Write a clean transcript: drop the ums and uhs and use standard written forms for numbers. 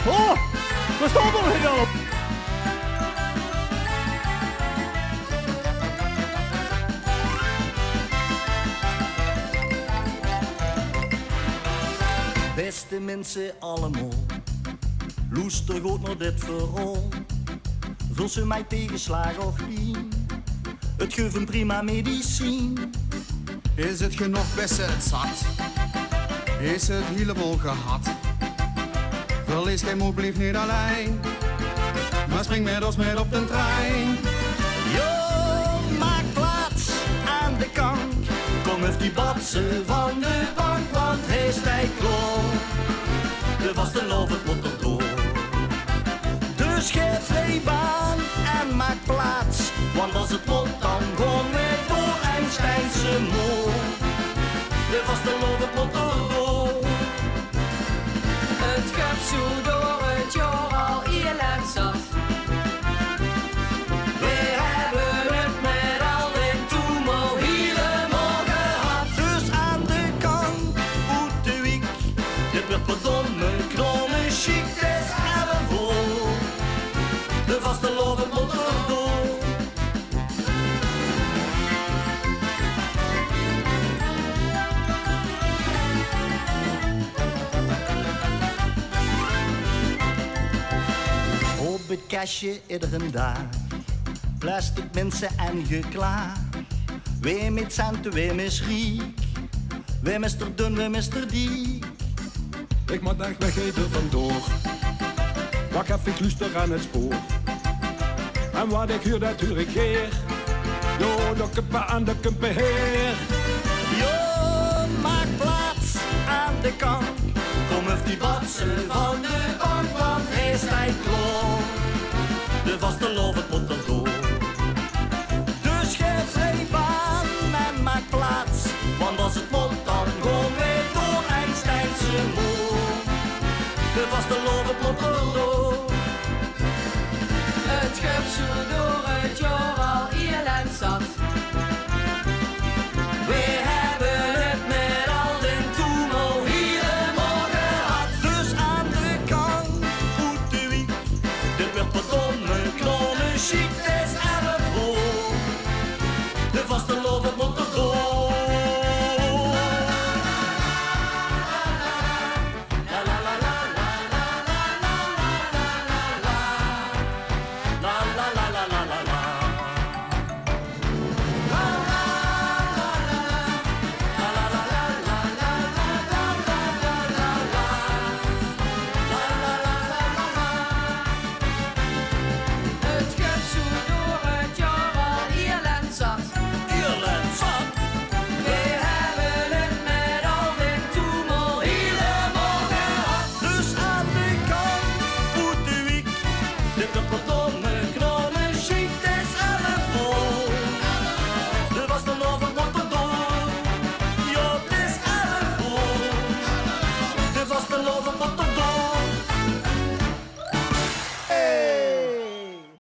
Oh, we staan er weer op. Beste mensen allemaal, luister goed naar dit verhaal. Vul ze mij tegenslagen of lien, het geeft een prima medicijn. Is het genoeg, bessen het zat? Is het helemaal gehad? Verlies geen moed, blijf niet alleen. Maar spring met ons mee op de trein. Yo, maak plaats aan de kant. Kom even die batsen van de bank, want hij is tijd klaar. De vaste lover moet er door. Dus geef rijbaan en maak plaats. Want als het moet, dan gewoon weer door Einsteinse moor. De vaste lover moet er door. Het gaat zo door het jaar al heel erg zat. We hebben het met al dit toemel helemaal gehad. Dus aan de kant, uit de wiek. Dit wordt verdomme knomme chic. Het is 11 voor. De vaste lover moet er door. Op het kastje iedere dag, plastic mensen en geklaag. Wie met centen, wie mis riek, wie mister dun, wie mister dik. Ik moet echt weg even vandoor. Wacht even luister aan het spoor. En wat ik huur, dat huur ik hier. Yo, de kuppen aan de kumpen heer. Yo, maak plaats aan de kant. Kom even die batsen van de bank, want hij is tijd klaar. De vaste lover moet er door. Dus geef rijbaan en maak plaats. Want als het moet, dan gewoon weer door Einsteinse moor. De vaste lover moet er door. Het gaat zo door het jaar